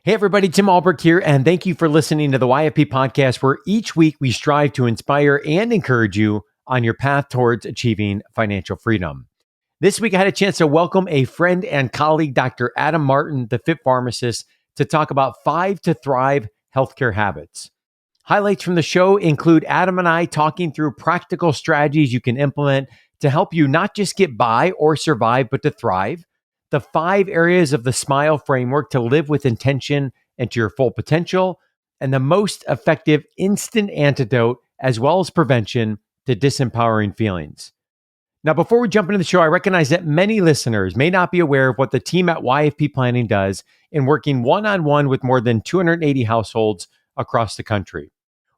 Hey everybody, Tim Albrecht here, and thank you for listening to the YFP podcast, where each week we strive to inspire and encourage you on your path towards achieving financial freedom. This week I had a chance to welcome a friend and colleague, Dr. Adam Martin, the Fit Pharmacist, to talk about 5 to Thrive healthcare habits. Highlights from the show include Adam and I talking through practical strategies you can implement to help you not just get by or survive, but to thrive. The 5 areas of the SMILE framework to live with intention and to your full potential, and the most effective instant antidote, as well as prevention to disempowering feelings. Now, before we jump into the show, I recognize that many listeners may not be aware of what the team at YFP Planning does in working one-on-one with more than 280 households across the country.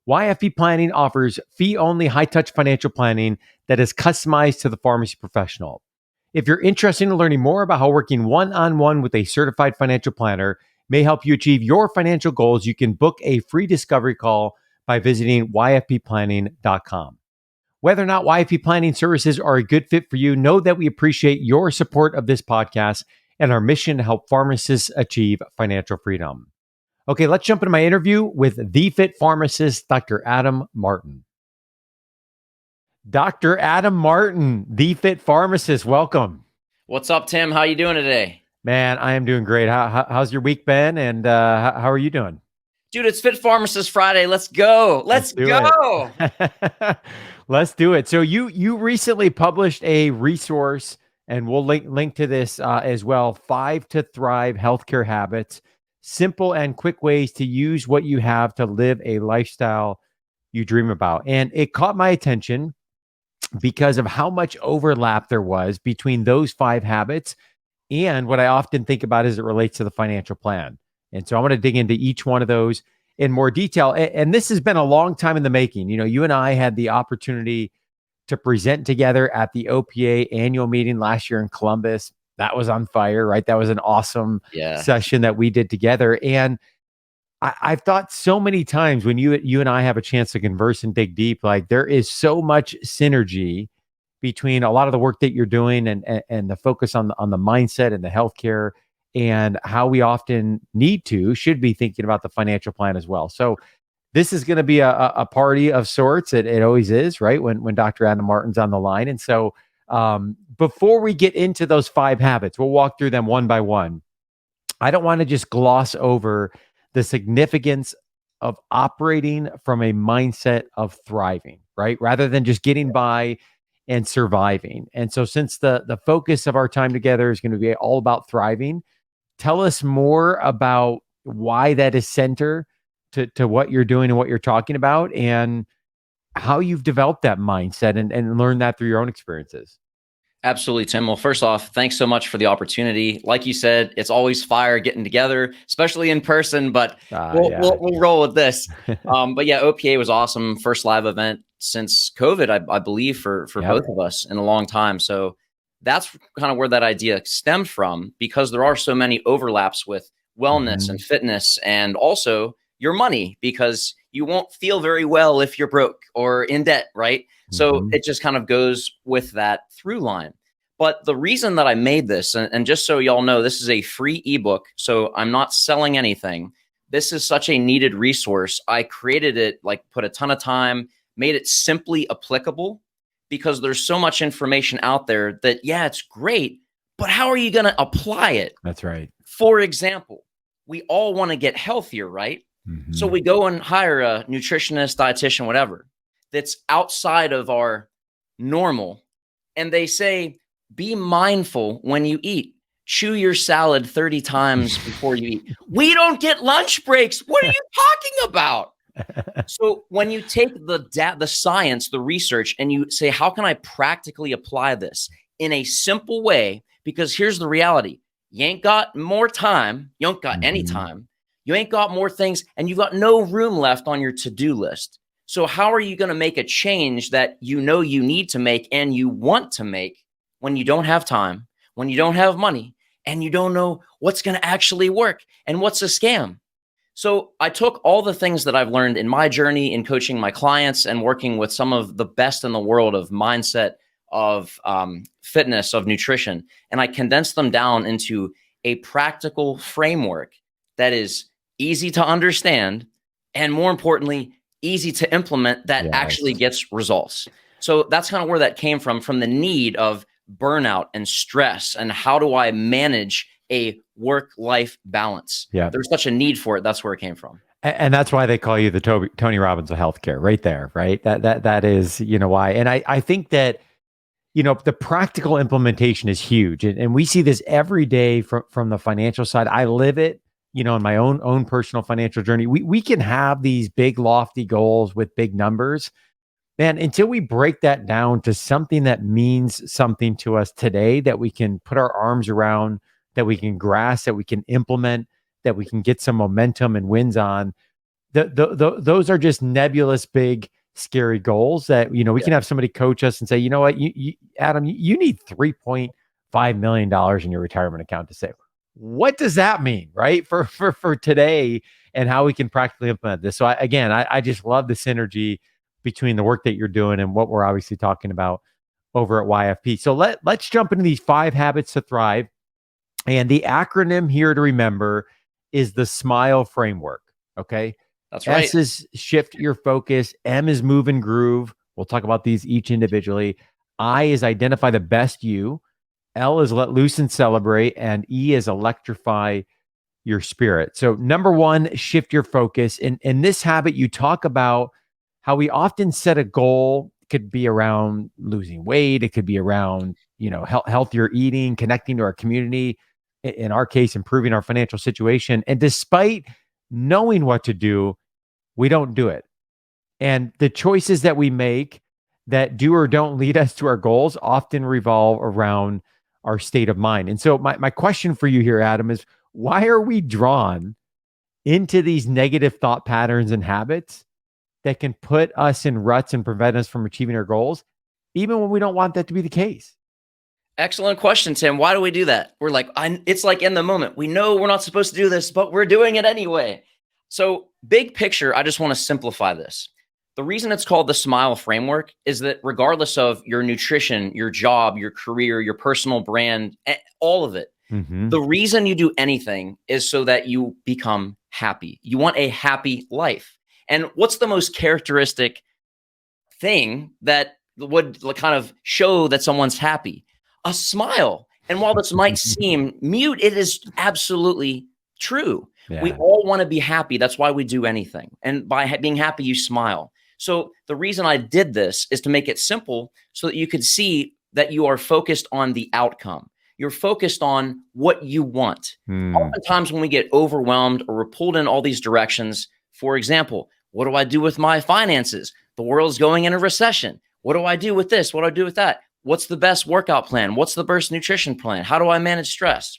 YFP Planning offers fee-only high-touch financial planning that is customized to the pharmacy professional. If you're interested in learning more about how working one-on-one with a certified financial planner may help you achieve your financial goals, you can book a free discovery call by visiting yfpplanning.com. Whether or not YFP Planning services are a good fit for you, know that we appreciate your support of this podcast and our mission to help pharmacists achieve financial freedom. Okay, let's jump into my interview with the Fit Pharmacist, Dr. Adam Martin. Dr. Adam Martin, the Fit Pharmacist, welcome. What's up, Tim? How you doing today? Man, I am doing great. How's your week been, and how are you doing? Dude, it's Fit Pharmacist Friday. Let's go. Let's go. Let's do it. So you recently published a resource, and we'll link to this as well, 5 to Thrive healthcare habits, simple and quick ways to use what you have to live a lifestyle you dream about. And it caught my attention because of how much overlap there was between those 5 habits and what I often think about as it relates to the financial plan. And so I want to dig into each one of those in more detail. And this has been a long time in the making. You know, you and I had the opportunity to present together at the OPA annual meeting last year in Columbus. That was on fire, right? That was an awesome session that we did together. And I've thought so many times when you and I have a chance to converse and dig deep, like there is so much synergy between a lot of the work that you're doing and the focus on the mindset and the healthcare and how we often should be thinking about the financial plan as well. So this is going to be a party of sorts. It always is, right? When Dr. Adam Martin's on the line. And so before we get into those 5 habits, we'll walk through them one by one. I don't want to just gloss over the significance of operating from a mindset of thriving, right? Rather than just getting by and surviving. And so since the focus of our time together is going to be all about thriving, tell us more about why that is center to what you're doing and what you're talking about and how you've developed that mindset and learned that through your own experiences. Absolutely, Tim. Well, first off, thanks so much for the opportunity. Like you said, it's always fire getting together, especially in person, but we'll roll with this. But yeah, OPA was awesome. First live event since COVID, I believe, for both of us in a long time. So that's kind of where that idea stemmed from, because there are so many overlaps with wellness and fitness and also your money, because you won't feel very well if you're broke or in debt, right? So it just kind of goes with that through line. But the reason that I made this, and just so y'all know, this is a free ebook, so I'm not selling anything. This is such a needed resource. I created it, put a ton of time, made it simply applicable, because there's so much information out there that, it's great, but how are you going to apply it? That's right. For example, we all want to get healthier, right? So we go and hire a nutritionist, dietitian, whatever, that's outside of our normal. And they say, be mindful when you eat. Chew your salad 30 times before you eat. We don't get lunch breaks. What are you talking about? So when you take the science, the research, and you say, how can I practically apply this in a simple way? Because here's the reality. You ain't got more time. You don't got any time. You ain't got more things, and you've got no room left on your to-do list. So how are you going to make a change that you know you need to make and you want to make when you don't have time, when you don't have money, and you don't know what's going to actually work and what's a scam? So I took all the things that I've learned in my journey in coaching my clients and working with some of the best in the world of mindset, of fitness, of nutrition, and I condensed them down into a practical framework that is easy to understand, and more importantly, easy to implement that actually gets results. So that's kind of where that came from the need of burnout and stress and how do I manage a work-life balance. Yeah. There's such a need for it. That's where it came from. And that's why they call you the Tony Robbins of healthcare, right there, right? That is, why. And I think that, the practical implementation is huge. And we see this every day from the financial side. I live it, in my own personal financial journey. We can have these big, lofty goals with big numbers. Man, until we break that down to something that means something to us today, that we can put our arms around, that we can grasp, that we can implement, that we can get some momentum and wins on, those are just nebulous, big, scary goals that, we can have somebody coach us and say, you know what, Adam, you need $3.5 million in your retirement account to save. What does that mean, right? For today and how we can practically implement this. So I just love the synergy between the work that you're doing and what we're obviously talking about over at YFP. So let's jump into these 5 habits to thrive. And the acronym here to remember is the SMILE framework. Okay. That's right. S is shift your focus. M is move and groove. We'll talk about these each individually. I is identify the best you. L is let loose and celebrate. And E is electrify your spirit. So number 1, shift your focus. In this habit, you talk about how we often set a goal. It could be around losing weight. It could be around, healthier eating, connecting to our community. In our case, improving our financial situation. And despite knowing what to do, we don't do it. And the choices that we make that do or don't lead us to our goals often revolve around our state of mind. And so my question for you here, Adam, is why are we drawn into these negative thought patterns and habits that can put us in ruts and prevent us from achieving our goals, even when we don't want that to be the case? Excellent question, Tim. Why do we do that? We're like, it's like in the moment. We know we're not supposed to do this, but we're doing it anyway. So big picture, I just want to simplify this. The reason it's called the SMILE framework is that regardless of your nutrition, your job, your career, your personal brand, all of it, the reason you do anything is so that you become happy. You want a happy life. And what's the most characteristic thing that would kind of show that someone's happy? A smile. And while this might seem mute, it is absolutely true. Yeah. We all want to be happy. That's why we do anything. And by being happy, you smile. So the reason I did this is to make it simple so that you could see that you are focused on the outcome. You're focused on what you want. Oftentimes when we get overwhelmed or we're pulled in all these directions, for example, what do I do with my finances? The world's going in a recession. What do I do with this? What do I do with that? What's the best workout plan? What's the best nutrition plan? How do I manage stress?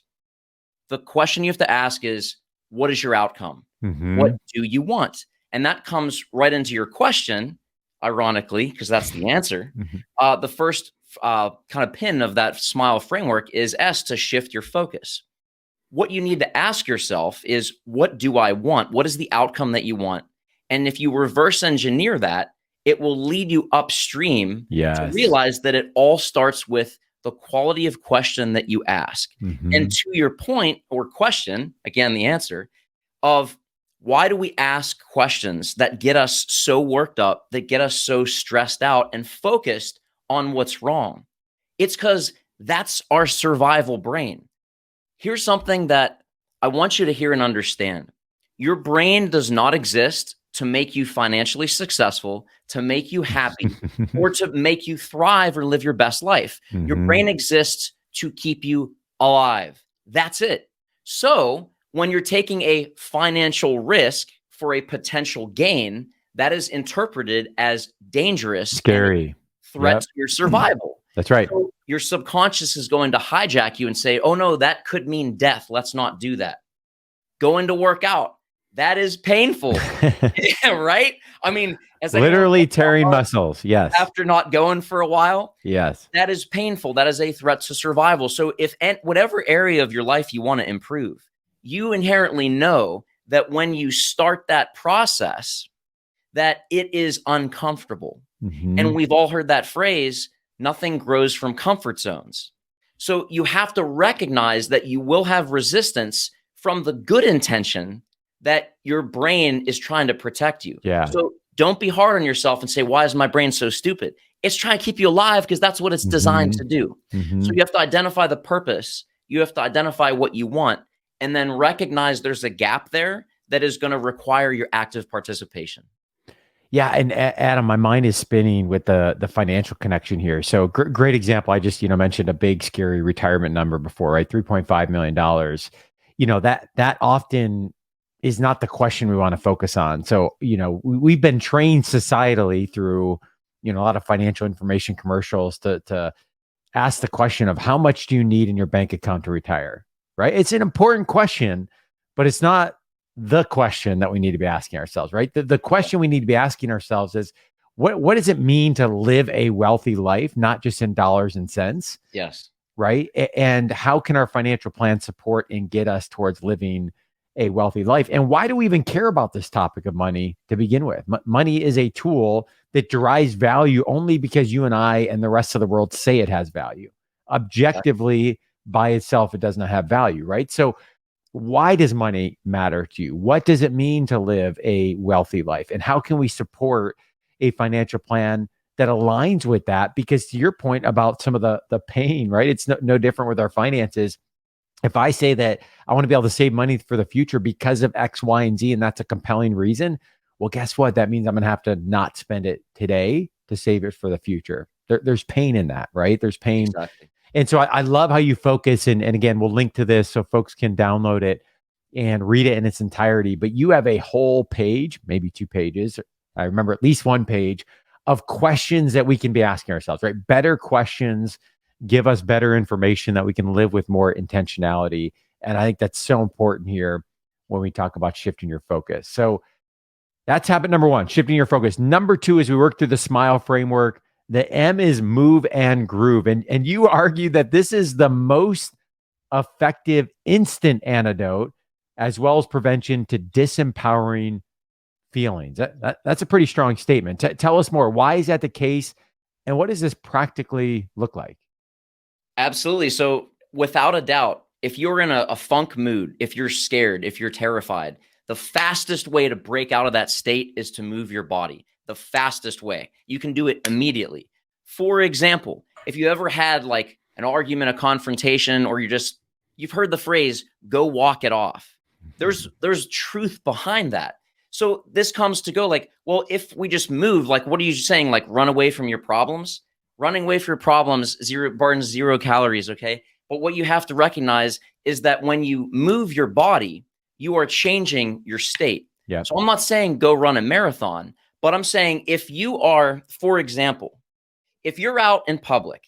The question you have to ask is, what is your outcome? What do you want? And that comes right into your question, ironically, because that's the answer. The first kind of pin of that SMILE framework is S, to shift your focus. What you need to ask yourself is, what do I want? What is the outcome that you want? And if you reverse engineer that, it will lead you upstream to realize that it all starts with the quality of question that you ask. And to your point or question, again, the answer of why do we ask questions that get us so worked up, that get us so stressed out and focused on what's wrong? It's because that's our survival brain. Here's something that I want you to hear and understand. Your brain does not exist to make you financially successful, to make you happy, or to make you thrive or live your best life. Your brain exists to keep you alive. That's it. So when you're taking a financial risk for a potential gain, that is interpreted as dangerous, scary, threat to your survival. That's right. So your subconscious is going to hijack you and say, oh no, that could mean death. Let's not do that. Going to work out. That is painful, right? I mean, as literally tearing muscles. Yes. After not going for a while. Yes. That is painful. That is a threat to survival. So if whatever area of your life you want to improve, you inherently know that when you start that process, that it is uncomfortable. And we've all heard that phrase, nothing grows from comfort zones. So you have to recognize that you will have resistance from the good intention that your brain is trying to protect you. Yeah. So don't be hard on yourself and say, why is my brain so stupid? It's trying to keep you alive because that's what it's designed to do. So you have to identify the purpose. You have to identify what you want, and then recognize there's a gap there that is going to require your active participation. Yeah, and Adam, my mind is spinning with the financial connection here. So great example. I just mentioned a big scary retirement number before, right? $3.5 million. That often is not the question we want to focus on. So we've been trained societally through a lot of financial information commercials to ask the question of how much do you need in your bank account to retire, right? It's an important question, but it's not the question that we need to be asking ourselves, right? The question we need to be asking ourselves is, what does it mean to live a wealthy life, not just in dollars and cents? Yes. Right. And how can our financial plan support and get us towards living a wealthy life? And why do we even care about this topic of money to begin with? Money is a tool that derives value only because you and I and the rest of the world say it has value. Objectively, by itself, it does not have value, right? So why does money matter to you? What does it mean to live a wealthy life? And how can we support a financial plan that aligns with that? Because to your point about some of the pain, right? It's no different with our finances. If I say that I want to be able to save money for the future because of X, Y, and Z, and that's a compelling reason, well, guess what? That means I'm going to have to not spend it today to save it for the future. There's pain in that, right? There's pain. Exactly. And so I love how you focus, and again, we'll link to this so folks can download it and read it in its entirety. But you have a whole page, maybe 2 pages. I remember at least 1 page of questions that we can be asking ourselves, right? Better questions give us better information that we can live with more intentionality. And I think that's so important here when we talk about shifting your focus. So that's habit number 1, shifting your focus. Number 2 is we work through the SMILE framework. The M is move and groove. And you argue that this is the most effective instant antidote, as well as prevention to disempowering feelings. That's a pretty strong statement. Tell us more. Why is that the case? And what does this practically look like? Absolutely. So without a doubt, if you're in a funk mood, if you're scared, if you're terrified, the fastest way to break out of that state is to move your body. The fastest way. You can do it immediately. For example, if you ever had like an argument, a confrontation, or you've heard the phrase, go walk it off. There's truth behind that. So this comes to go like, well, if we just move, like, what are you saying? Like run away from your problems? Running away from your problems burns 0 calories, okay? But what you have to recognize is that when you move your body, you are changing your state. Yeah. So I'm not saying go run a marathon, but I'm saying if you are, for example, if you're out in public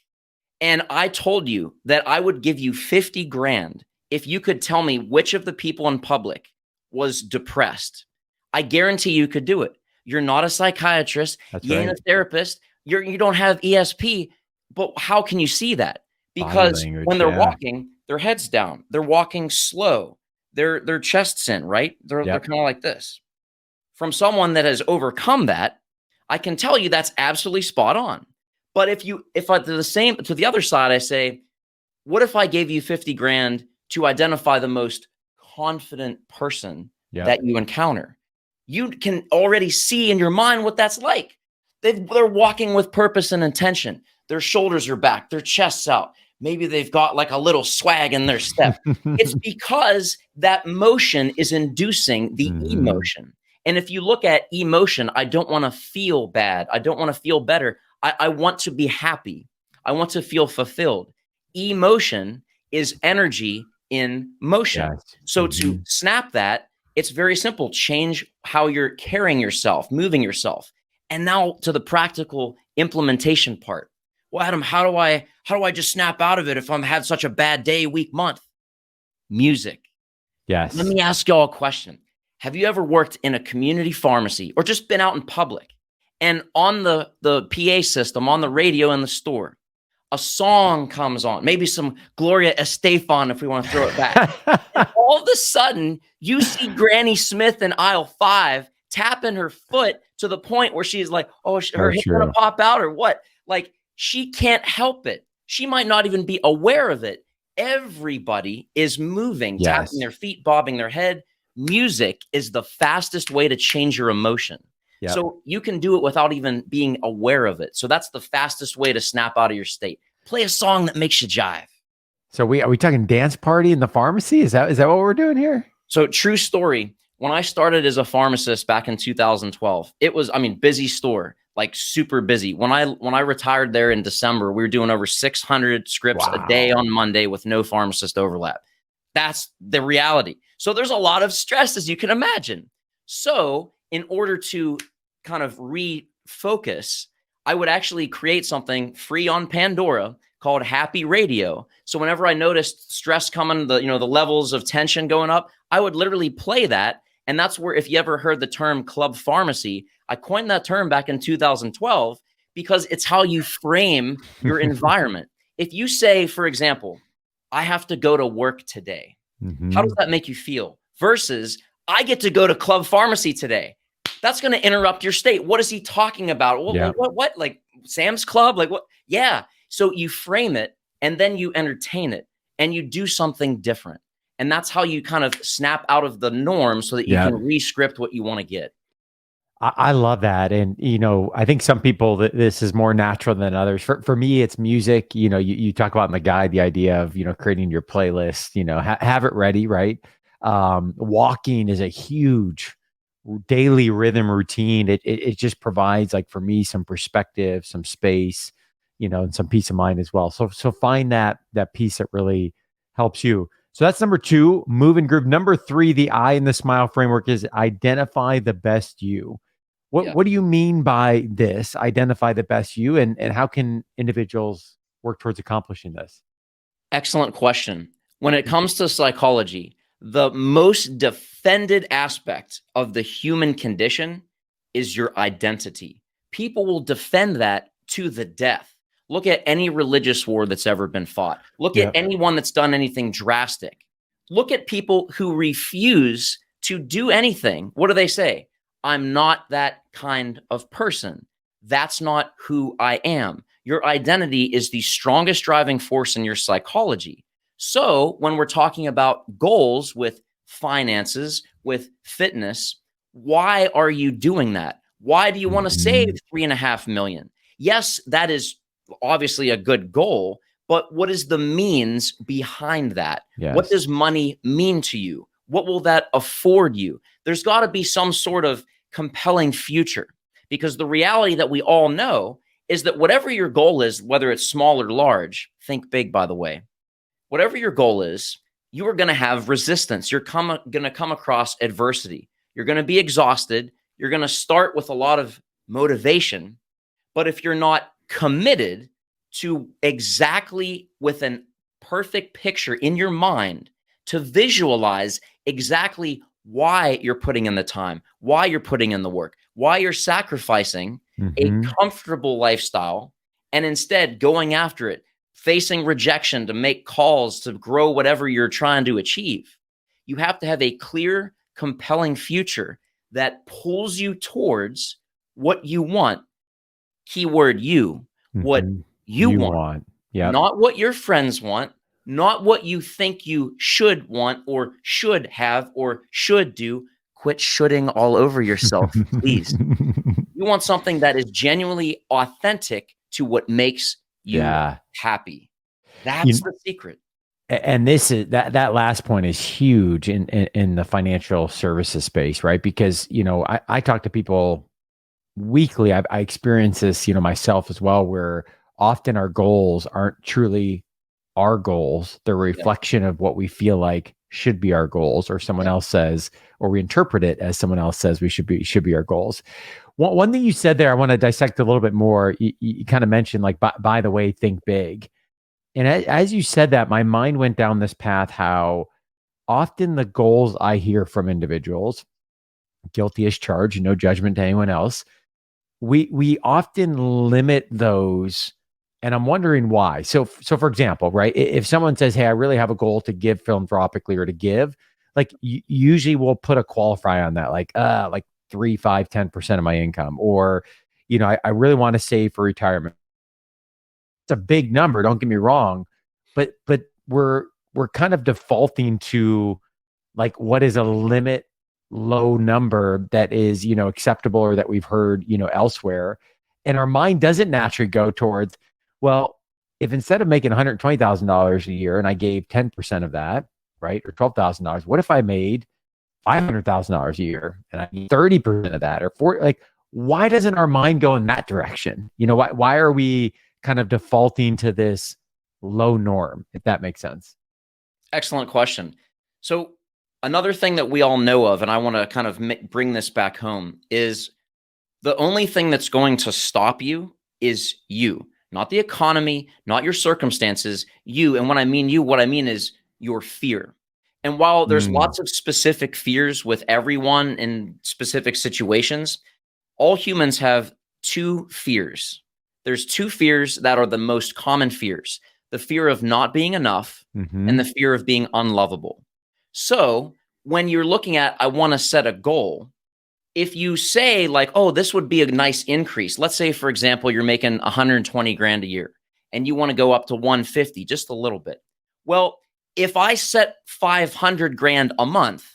and I told you that I would give you 50 grand if you could tell me which of the people in public was depressed, I guarantee you could do it. You're not a psychiatrist. That's you ain't right. a therapist. You don't have ESP. But how can you see that? Because when they're walking, their head's down. They're walking slow. Their chest's in, right? They're kind of like this. From someone that has overcome that, I can tell you that's absolutely spot on. But if I to the other side, I say, what if I gave you 50 grand to identify the most confident person that you encounter? You can already see in your mind what that's like. They're walking with purpose and intention. Their shoulders are back, their chest's out. Maybe they've got like a little swag in their step. It's because that motion is inducing the emotion. And if you look at emotion, I don't want to feel bad. I don't want to feel better. I want to be happy. I want to feel fulfilled. Emotion is energy in motion. Yes. So to snap that, it's very simple. Change how you're carrying yourself, moving yourself. And now to the practical implementation part. Well, Adam, how do I just snap out of it if I'm had such a bad day, week, month? Music. Yes. Let me ask y'all a question. Have you ever worked in a community pharmacy or just been out in public and on the PA system, on the radio in the store, a song comes on, maybe some Gloria Estefan if we want to throw it back. And all of a sudden, you see Granny Smith in aisle 5 tapping her foot to the point where she's like, oh, her hip's going to pop out or what? Like, she can't help it. She might not even be aware of it. Everybody is moving, tapping their feet, bobbing their head, music is the fastest way to change your emotion. Yep. So you can do it without even being aware of it. So that's the fastest way to snap out of your state. Play a song that makes you jive. So are we talking dance party in the pharmacy? Is that what we're doing here? So true story. When I started as a pharmacist back in 2012, it was, busy store, like super busy. When I retired there in December, we were doing over 600 scripts a day on Monday with no pharmacist overlap. That's the reality. So there's a lot of stress, as you can imagine. So in order to kind of refocus, I would actually create something free on Pandora called Happy Radio. So whenever I noticed stress coming, the levels of tension going up, I would literally play that. And that's where, if you ever heard the term club pharmacy, I coined that term back in 2012 because it's how you frame your environment. If you say, for example, I have to go to work today, how does that make you feel? Versus, I get to go to club pharmacy today. That's going to interrupt your state. What is he talking about? What? Like Sam's Club? Like what? Yeah. So you frame it and then you entertain it and you do something different. And that's how you kind of snap out of the norm so that you can re-script what you want to get. I love that. And, I think some people this is more natural than others. For me, it's music. You talk about in the guide, the idea of, creating your playlist, have it ready, right? Walking is a huge daily rhythm routine. It just provides, like, for me, some perspective, some space, and some peace of mind as well. So find that piece that really helps you. So that's number 2, move and groove. Number 3, the I in the SMILE framework, is identify the best you. What do you mean by this? Identify the best you, and how can individuals work towards accomplishing this? Excellent question. When it comes to psychology, the most defended aspect of the human condition is your identity. People will defend that to the death. Look at any religious war that's ever been fought. Look at anyone that's done anything drastic. Look at people who refuse to do anything. What do they say? I'm not that kind of person. That's not who I am. Your identity is the strongest driving force in your psychology. So when we're talking about goals with finances, with fitness, why are you doing that? Why do you want to save $3.5 million? Yes, that is obviously a good goal, but what is the means behind that? Yes. What does money mean to you? What will that afford you? There's got to be some sort of compelling future, because the reality that we all know is that whatever your goal is, whether it's small or large, think big, by the way, whatever your goal is, you are going to have resistance. You're going to come across adversity. You're going to be exhausted. You're going to start with a lot of motivation. But if you're not committed to exactly, with a perfect picture in your mind, to visualize exactly why you're putting in the time, why you're putting in the work, why you're sacrificing a comfortable lifestyle and instead going after it, facing rejection to make calls to grow whatever you're trying to achieve. You have to have a clear, compelling future that pulls you towards what you want. Keyword you, what you want. Yep. Not what your friends want, not what you think you should want or should have or should do. Quit shoulding all over yourself, please. You want something that is genuinely authentic to what makes you happy. That's the secret. And this is that last point is huge in the financial services space, right? Because, I talk to people weekly. I experience this, myself as well, where often our goals aren't truly our goals. They're a reflection of what we feel like should be our goals, or someone else says, or we interpret it as someone else says we should be our goals. One thing you said there, I want to dissect a little bit more. You kind of mentioned, like, by the way, think big. And as you said that, my mind went down this path, how often the goals I hear from individuals, guilty as charged, no judgment to anyone else, we often limit those. And I'm wondering why. So for example, right, if someone says, hey, I really have a goal to give philanthropically, or to give, like, usually we'll put a qualifier on that, like 3, 5, 10% of my income, or, I really want to save for retirement. It's a big number, don't get me wrong, but we're kind of defaulting to, like, what is a limit low number that is, acceptable or that we've heard, elsewhere. And our mind doesn't naturally go towards, well, if instead of making $120,000 a year and I gave 10% of that, right, or $12,000, what if I made $500,000 a year and I need 30% of that or 40, like, why doesn't our mind go in that direction? Why are we kind of defaulting to this low norm, if that makes sense? Excellent question. So another thing that we all know of, and I want to kind of bring this back home, is the only thing that's going to stop you is you, not the economy, not your circumstances, you. And when I mean you, what I mean is your fear. And while there's lots of specific fears with everyone in specific situations, all humans have two fears. There's two fears that are the most common fears: the fear of not being enough and the fear of being unlovable. So when you're looking at, I want to set a goal, if you say like, oh, this would be a nice increase. Let's say, for example, you're making 120 grand a year and you want to go up to 150, just a little bit. Well, if I set 500 grand a month,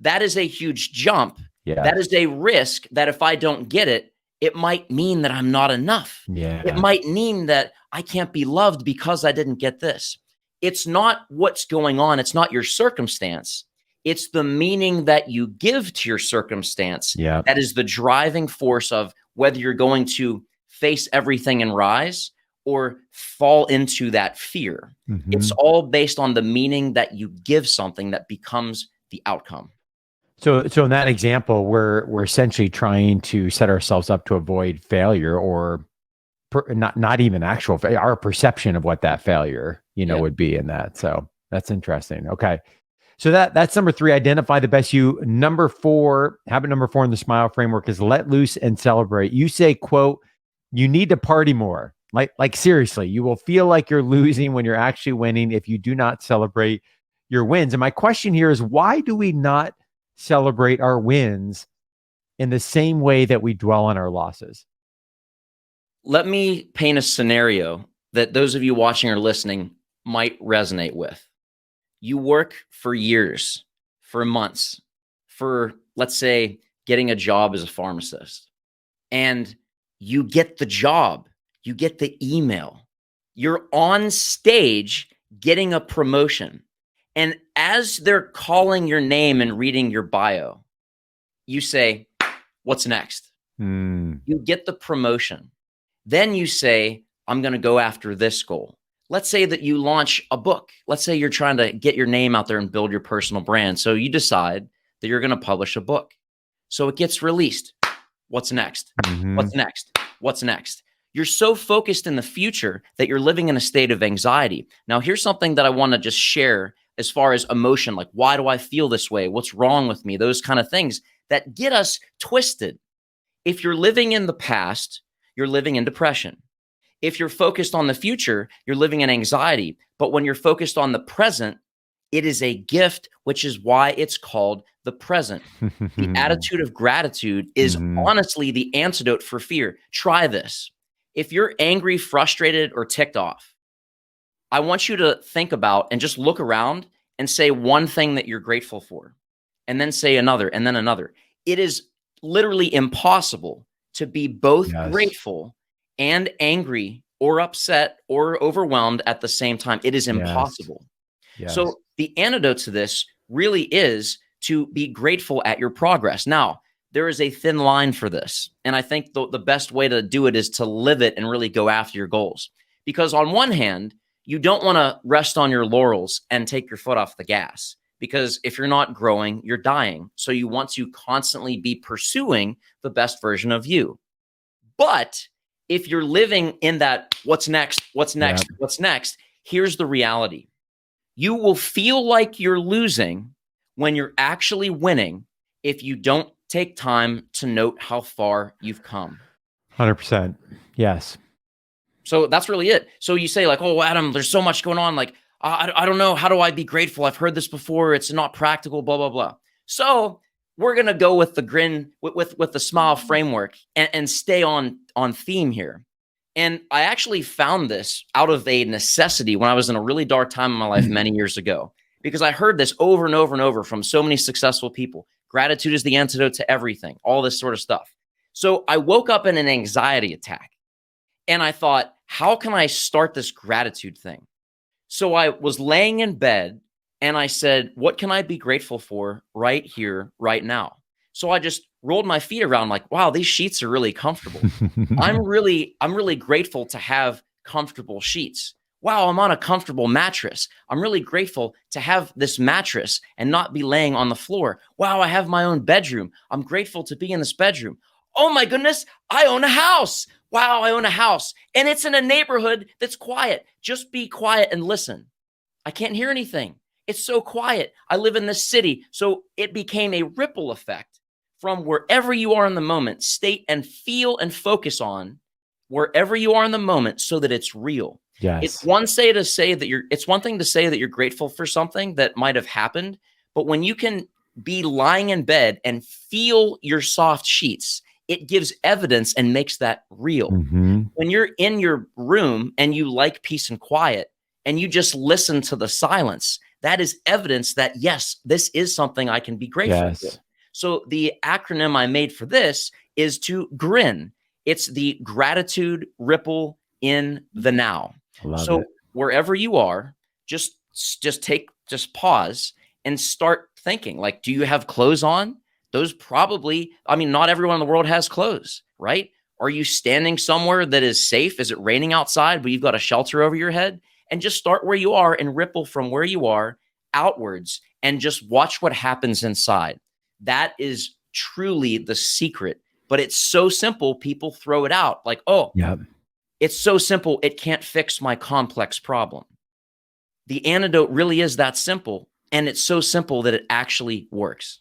that is a huge jump. Yeah. That is a risk that if I don't get it, it might mean that I'm not enough. Yeah. It might mean that I can't be loved because I didn't get this. It's not what's going on. It's not your circumstance. It's the meaning that you give to your circumstance. Yeah. That is the driving force of whether you're going to face everything and rise or fall into that fear. It's all based on the meaning that you give something that becomes the outcome. So in that example, we're essentially trying to set ourselves up to avoid failure, or not even actual failure, our perception of what that failure, would be in that. So that's interesting. Okay. So that's number 3, identify the best you. Habit number 4 in the SMILE framework is let loose and celebrate. You say, quote, you need to party more. Like seriously, you will feel like you're losing when you're actually winning if you do not celebrate your wins. And my question here is, why do we not celebrate our wins in the same way that we dwell on our losses? Let me paint a scenario that those of you watching or listening might resonate with. You work for years, for months, for, let's say, getting a job as a pharmacist, and you get the job, you get the email, you're on stage getting a promotion. And as they're calling your name and reading your bio, you say, what's next? You get the promotion. Then you say, I'm going to go after this goal. Let's say that you launch a book. Let's say you're trying to get your name out there and build your personal brand. So you decide that you're going to publish a book. So it gets released. What's next? What's next? What's next? You're so focused in the future that you're living in a state of anxiety. Now, here's something that I want to just share as far as emotion, like, why do I feel this way? What's wrong with me? Those kind of things that get us twisted. If you're living in the past, you're living in depression. If you're focused on the future, you're living in anxiety. But when you're focused on the present, it is a gift, which is why it's called the present. The attitude of gratitude is honestly the antidote for fear. Try this. If you're angry, frustrated, or ticked off, I want you to think about and just look around and say one thing that you're grateful for, and then say another, and then another. It is literally impossible to be both grateful and angry or upset or overwhelmed at the same time. It is impossible. So the antidote to this really is to be grateful at your progress. Now, there is a thin line for this. And I think the best way to do it is to live it and really go after your goals. Because on one hand, you don't want to rest on your laurels and take your foot off the gas. Because if you're not growing, you're dying. So you want to constantly be pursuing the best version of you. But if you're living in that, what's next, what's next, what's next, here's the reality. You will feel like you're losing when you're actually winning if you don't take time to note how far you've come. 100%. Yes. So that's really it. So you say like, oh, Adam, there's so much going on. Like, I don't know. How do I be grateful? I've heard this before. It's not practical, blah, blah, blah. So we're going to go with the grin, with the SMILE framework and stay on theme here. And I actually found this out of a necessity when I was in a really dark time in my life many years ago, because I heard this over and over and over from so many successful people. Gratitude is the antidote to everything, all this sort of stuff. So I woke up in an anxiety attack and I thought, how can I start this gratitude thing? So I was laying in bed and I said, what can I be grateful for right here, right now? So I just rolled my feet around like, wow, these sheets are really comfortable. I'm really grateful to have comfortable sheets. Wow, I'm on a comfortable mattress. I'm really grateful to have this mattress and not be laying on the floor. Wow, I have my own bedroom. I'm grateful to be in this bedroom. Oh my goodness, I own a house. Wow, I own a house. And it's in a neighborhood that's quiet. Just be quiet and listen. I can't hear anything. It's so quiet. I live in this city. So it became a ripple effect from wherever you are in the moment, state and feel and focus on wherever you are in the moment so that it's real. Yes. It's one thing to say that you're grateful for something that might have happened, but when you can be lying in bed and feel your soft sheets, it gives evidence and makes that real. When you're in your room and you like peace and quiet and you just listen to the silence, that is evidence that, yes, this is something I can be grateful for. So the acronym I made for this is to GRIN. It's the gratitude ripple in the now. So wherever you are, just pause and start thinking, like, do you have clothes on? Those probably, I mean, not everyone in the world has clothes, right? Are you standing somewhere that is safe? Is it raining outside, but you've got a shelter over your head? And just start where you are and ripple from where you are outwards and just watch what happens inside. That is truly the secret, but it's so simple. People throw it out like, oh, it's so simple. It can't fix my complex problem. The antidote really is that simple. And it's so simple that it actually works.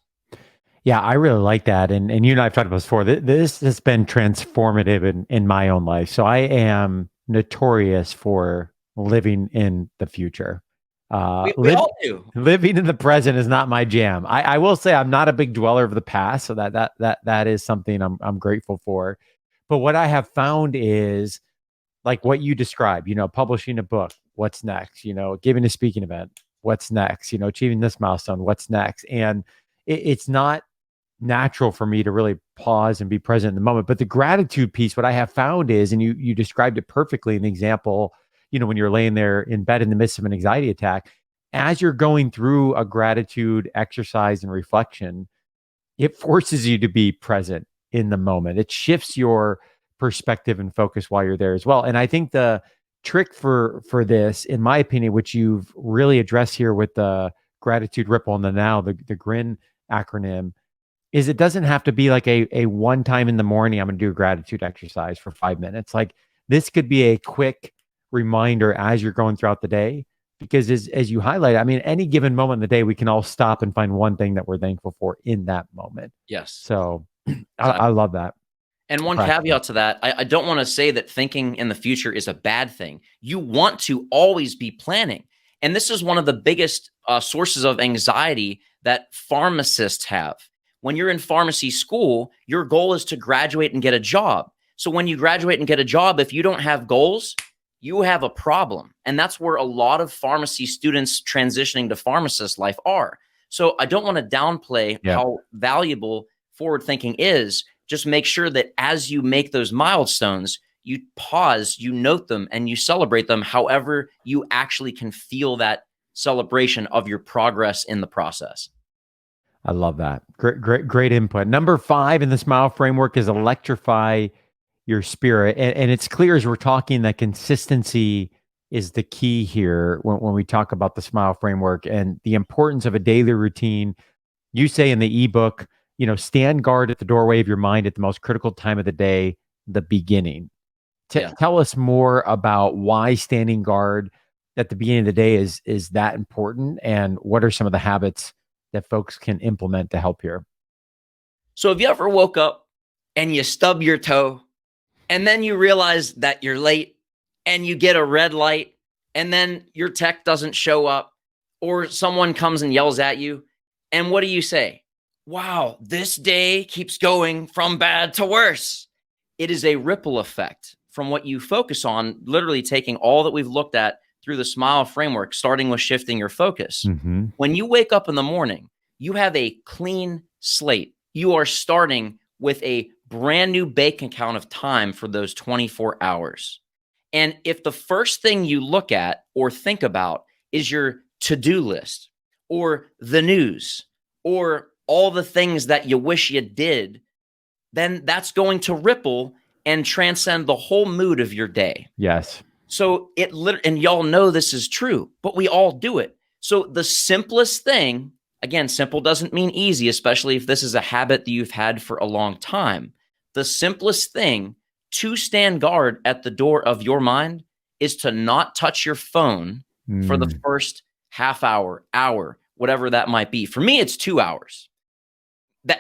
Yeah, I really like that. And you and I have talked about this before. This has been transformative in my own life. So I am notorious for living in the future. We all do. Living in the present is not my jam. I will say I'm not a big dweller of the past. So that is something I'm grateful for. But what I have found is like what you described, publishing a book, what's next, giving a speaking event, what's next, achieving this milestone, what's next. And it's not natural for me to really pause and be present in the moment. But the gratitude piece, what I have found is, and you described it perfectly in the example, when you're laying there in bed in the midst of an anxiety attack, as you're going through a gratitude exercise and reflection, it forces you to be present in the moment. It shifts your perspective and focus while you're there as well. And I think the trick for this, in my opinion, which you've really addressed here with the gratitude ripple and the now, the GRIN acronym, is it doesn't have to be like a one time in the morning, I'm going to do a gratitude exercise for 5 minutes. Like this could be a quick reminder as you're going throughout the day, because as you highlight, I mean, any given moment in the day, we can all stop and find one thing that we're thankful for in that moment. Yes. So I love that. And one caveat to that, I don't want to say that thinking in the future is a bad thing. You want to always be planning. And this is one of the biggest sources of anxiety that pharmacists have. When you're in pharmacy school, your goal is to graduate and get a job. So when you graduate and get a job, if you don't have goals, you have a problem. And that's where a lot of pharmacy students transitioning to pharmacist life are. So I don't want to downplay how valuable forward thinking is. Just make sure that as you make those milestones, you pause, you note them, and you celebrate them however you actually can feel that celebration of your progress in the process. I love that. Great input. Number 5 in the SMILE framework is electrify your spirit. And it's clear as we're talking that consistency is the key here when we talk about the SMILE framework and the importance of a daily routine. You say in the ebook, stand guard at the doorway of your mind at the most critical time of the day, the beginning. Tell us more about why standing guard at the beginning of the day is that important, and what are some of the habits that folks can implement to help here? So have you ever woke up and you stub your toe and then you realize that you're late and you get a red light and then your tech doesn't show up or someone comes and yells at you? And what do you say? Wow, this day keeps going from bad to worse. It is a ripple effect from what you focus on, literally taking all that we've looked at through the SMILE framework, starting with shifting your focus. When you wake up in the morning, you have a clean slate. You are starting with a brand new bank account of time for those 24 hours. And if the first thing you look at or think about is your to-do list or the news or all the things that you wish you did, then that's going to ripple and transcend the whole mood of your day. Yes. So and y'all know this is true, but we all do it. So the simplest thing, again, simple doesn't mean easy, especially if this is a habit that you've had for a long time. The simplest thing to stand guard at the door of your mind is to not touch your phone for the first half hour, whatever that might be. For me, it's 2 hours.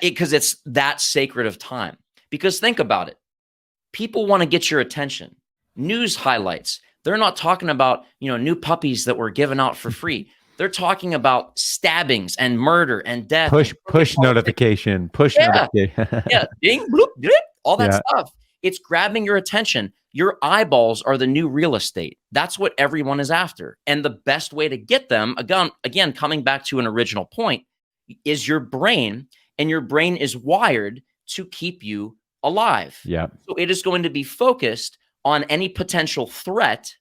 Because it's that sacred of time. Because think about it. People want to get your attention. News highlights. They're not talking about, new puppies that were given out for free. They're talking about stabbings and murder and death. Push notification. Notification. Yeah. Ding, bloop, blip, all that stuff. It's grabbing your attention. Your eyeballs are the new real estate. That's what everyone is after. And the best way to get them, again, coming back to an original point, is your brain. And your brain is wired to keep you alive. Yeah. So it is going to be focused on any potential threat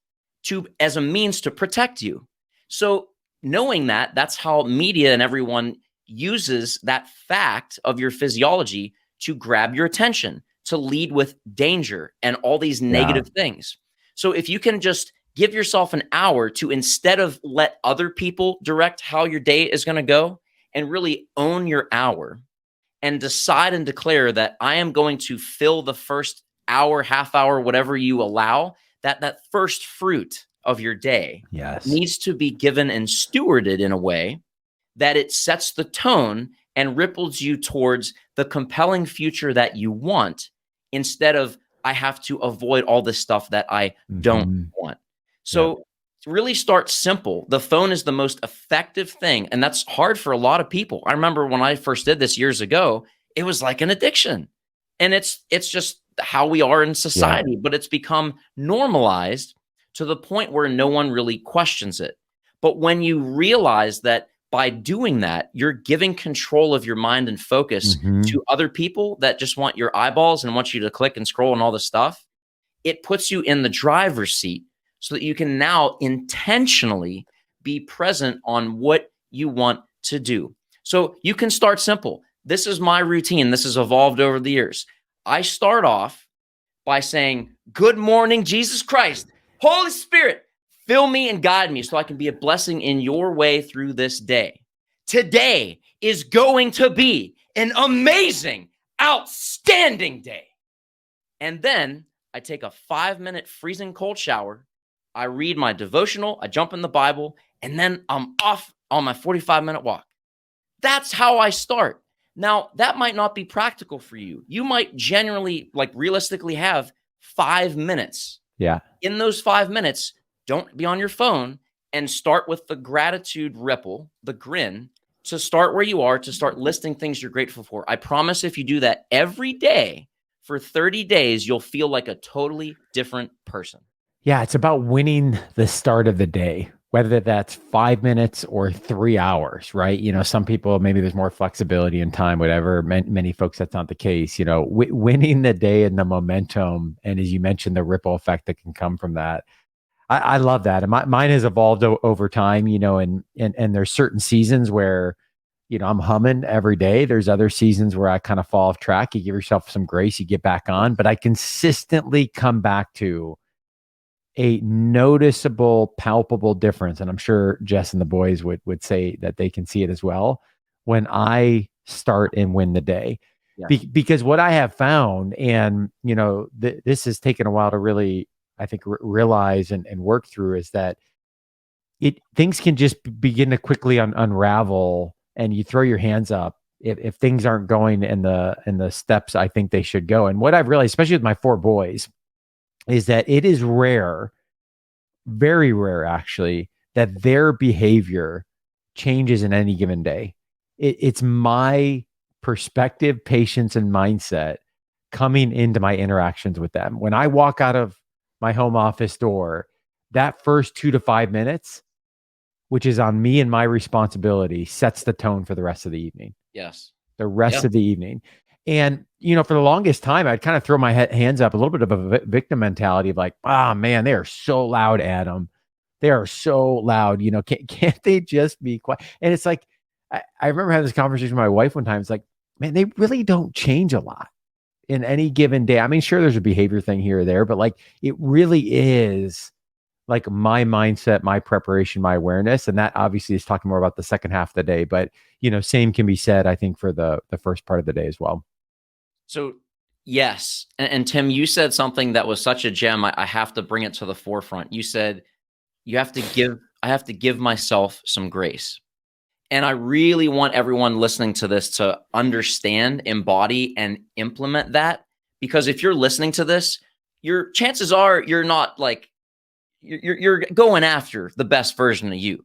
as a means to protect you. So knowing that's how media and everyone uses that fact of your physiology to grab your attention, to lead with danger and all these negative things. So if you can just give yourself an hour to, instead of let other people direct how your day is going to go, and really own your hour and decide and declare that I am going to fill the first hour, half hour, whatever you allow, that first fruit of your day needs to be given and stewarded in a way that it sets the tone and ripples you towards the compelling future that you want, instead of I have to avoid all this stuff that I don't want. So really start simple. The phone is the most effective thing, and that's hard for a lot of people. I remember when I first did this years ago, it was like an addiction. And it's just how we are in society, but it's become normalized to the point where no one really questions it. But when you realize that by doing that, you're giving control of your mind and focus to other people that just want your eyeballs and want you to click and scroll and all this stuff, it puts you in the driver's seat so that you can now intentionally be present on what you want to do. So you can start simple. This is my routine. This has evolved over the years. I start off by saying, "Good morning, Jesus Christ. Holy Spirit, fill me and guide me so I can be a blessing in your way through this day. Today is going to be an amazing, outstanding day." And then I take a 5-minute freezing cold shower. I read my devotional, I jump in the Bible, and then I'm off on my 45-minute walk. That's how I start. Now, that might not be practical for you. You might generally, realistically have 5 minutes. Yeah. In those 5 minutes, don't be on your phone, and start with the gratitude ripple, the grin, to start where you are, to start listing things you're grateful for. I promise if you do that every day for 30 days, you'll feel like a totally different person. Yeah, it's about winning the start of the day, whether that's 5 minutes or 3 hours, right? Some people, maybe there's more flexibility in time, whatever. Many folks, that's not the case. Winning the day and the momentum, and as you mentioned, the ripple effect that can come from that. I love that. And mine has evolved over time, and there's certain seasons where, I'm humming every day. There's other seasons where I kind of fall off track. You give yourself some grace, you get back on, but I consistently come back to a noticeable, palpable difference. And I'm sure Jess and the boys would say that they can see it as well when I start and win the day. Because what I have found, and, this has taken a while to really, I think, realize and work through, is that things can just begin to quickly unravel, and you throw your hands up if things aren't going in the steps I think they should go. And what I've realized, especially with my 4 boys, is that it is rare, very rare actually, that their behavior changes in any given day. It's my perspective, patience, and mindset coming into my interactions with them. When I walk out of my home office door, that first 2 to 5 minutes, which is on me and my responsibility, sets the tone for the rest of the evening. Yes. the rest of the evening. And, for the longest time, I'd kind of throw my hands up, a little bit of a victim mentality of like, oh man, they are so loud, Adam. They are so loud. Can't they just be quiet? And it's like, I remember having this conversation with my wife one time. It's like, man, they really don't change a lot in any given day. I mean, sure, there's a behavior thing here or there, but like it really is like my mindset, my preparation, my awareness. And that obviously is talking more about the second half of the day. But, same can be said, I think, for the first part of the day as well. So, yes. And Tim, you said something that was such a gem. I have to bring it to the forefront. You said, I have to give myself some grace. And I really want everyone listening to this to understand, embody, and implement that. Because if you're listening to this, your chances are you're not like, you're going after the best version of you.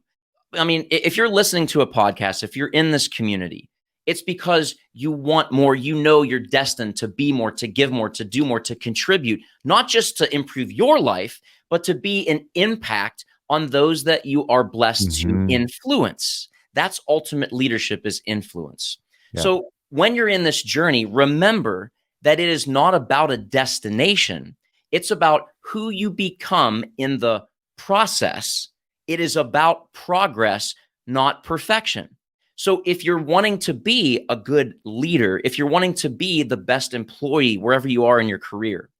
I mean, if you're listening to a podcast, if you're in this community, it's because you want more. You're destined to be more, to give more, to do more, to contribute, not just to improve your life, but to be an impact on those that you are blessed to influence. That's ultimate leadership, is influence. Yeah. So when you're in this journey, remember that it is not about a destination. It's about who you become in the process. It is about progress, not perfection. So if you're wanting to be a good leader, if you're wanting to be the best employee wherever you are in your career,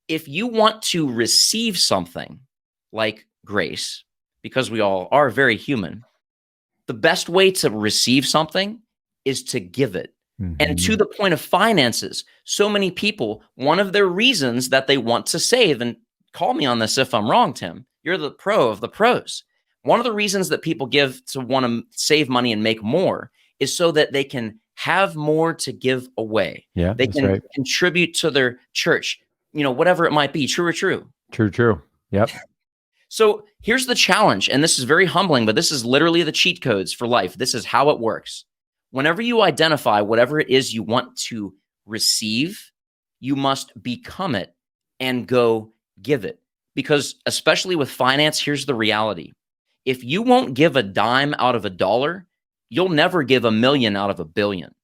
if you want to receive something like grace, because we all are very human, the best way to receive something is to give it. And to the point of finances, so many people, one of their reasons that they want to save, and call me on this if I'm wrong, Tim, you're the pro of the pros. One of the reasons that people give to want to save money and make more is so that they can have more to give away. Yeah, they can contribute to their church, whatever it might be. True or true? True. Yep. So here's the challenge, and this is very humbling, but this is literally the cheat codes for life. This is how it works. Whenever you identify whatever it is you want to receive, you must become it and go give it. Because especially with finance, here's the reality. If you won't give a dime out of $1, you'll never give $1 million out of $1 billion.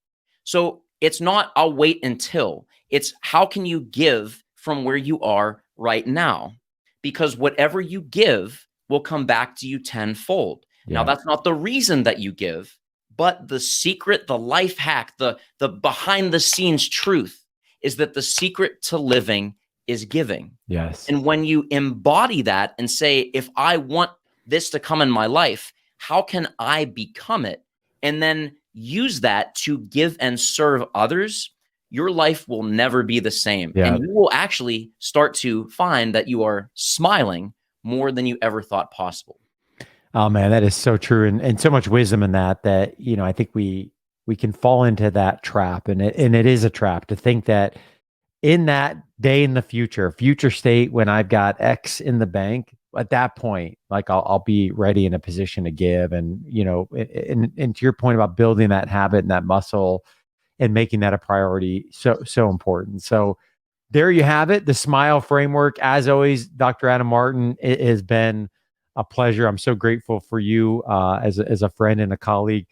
So it's not, I'll wait until. It's how can you give from where you are right now? Because whatever you give will come back to you tenfold. Yeah. Now, that's not the reason that you give, but the secret, the life hack, the behind the scenes truth is that the secret to living is giving. Yes. And when you embody that and say, if I want this to come in my life, how can I become it? And then use that to give and serve others, your life will never be the same. Yeah. And you will actually start to find that you are smiling more than you ever thought possible. Oh man, that is so true. And so much wisdom in that, I think we can fall into that trap, and it is a trap to think that in that day in the future state, when I've got X in the bank, at that point, like I'll be ready in a position to give. And, and to your point about building that habit and that muscle and making that a priority, so important. So there you have it, the SMILE framework. As always, Dr. Adam Martin, it has been a pleasure. I'm so grateful for you as a friend and a colleague.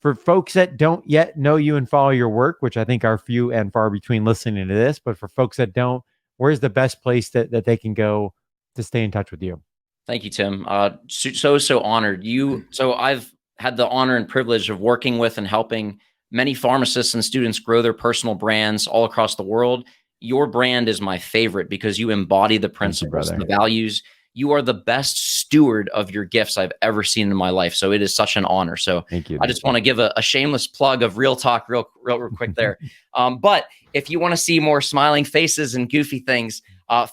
For folks that don't yet know you and follow your work, which I think are few and far between listening to this, but for folks that don't, where's the best place that they can go to stay in touch with you? Thank you, Tim. So honored. So I've had the honor and privilege of working with and helping many pharmacists and students grow their personal brands all across the world. Your brand is my favorite because you embody the principles, the values. You are the best steward of your gifts I've ever seen in my life. So it is such an honor. So thank you. I just want to give a shameless plug of Real Talk real quick there. But if you want to see more smiling faces and goofy things,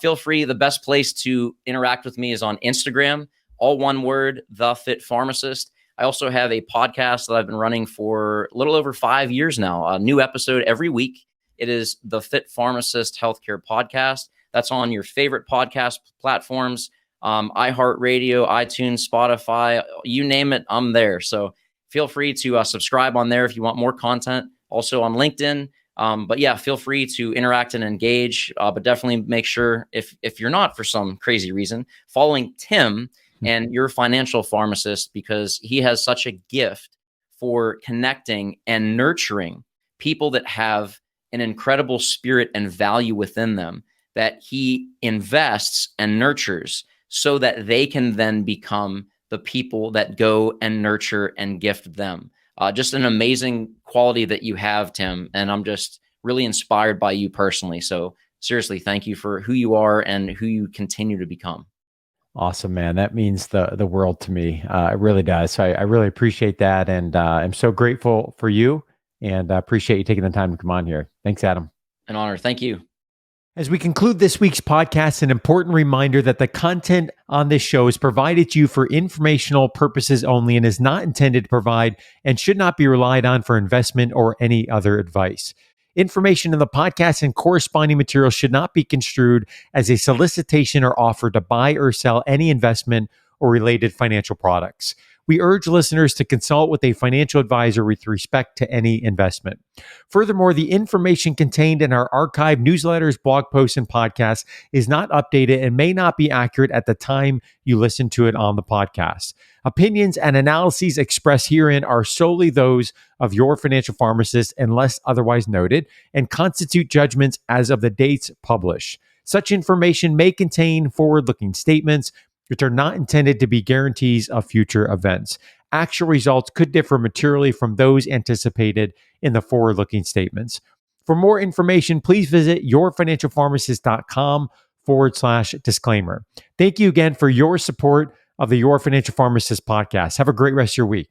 feel free. The best place to interact with me is on Instagram, all one word, The Fit Pharmacist. I also have a podcast that I've been running for a little over 5 years now, a new episode every week. It is the Fit Pharmacist Healthcare Podcast. That's on your favorite podcast platforms, iHeartRadio, iTunes, Spotify, you name it, I'm there. So feel free to subscribe on there if you want more content. Also on LinkedIn. But yeah, feel free to interact and engage. But definitely make sure if you're not for some crazy reason following Tim and your financial pharmacist, because he has such a gift for connecting and nurturing people that have an incredible spirit and value within them that he invests and nurtures so that they can then become the people that go and nurture and gift them. Just an amazing quality that you have, Tim. And I'm just really inspired by you personally. So seriously, thank you for who you are and who you continue to become. Awesome, man. That means the world to me. It really does. So I really appreciate that. And I'm so grateful for you and I appreciate you taking the time to come on here. Thanks, Adam. An honor. Thank you. As we conclude this week's podcast, an important reminder that the content on this show is provided to you for informational purposes only and is not intended to provide and should not be relied on for investment or any other advice. Information in the podcast and corresponding material should not be construed as a solicitation or offer to buy or sell any investment or related financial products. We urge listeners to consult with a financial advisor with respect to any investment. Furthermore, the information contained in our archived newsletters, blog posts, and podcasts is not updated and may not be accurate at the time you listen to it on the podcast. Opinions and analyses expressed herein are solely those of your financial pharmacist unless otherwise noted and constitute judgments as of the dates published. Such information may contain forward-looking statements which are not intended to be guarantees of future events. Actual results could differ materially from those anticipated in the forward-looking statements. For more information, please visit yourfinancialpharmacist.com/disclaimer. Thank you again for your support of the Your Financial Pharmacist podcast. Have a great rest of your week.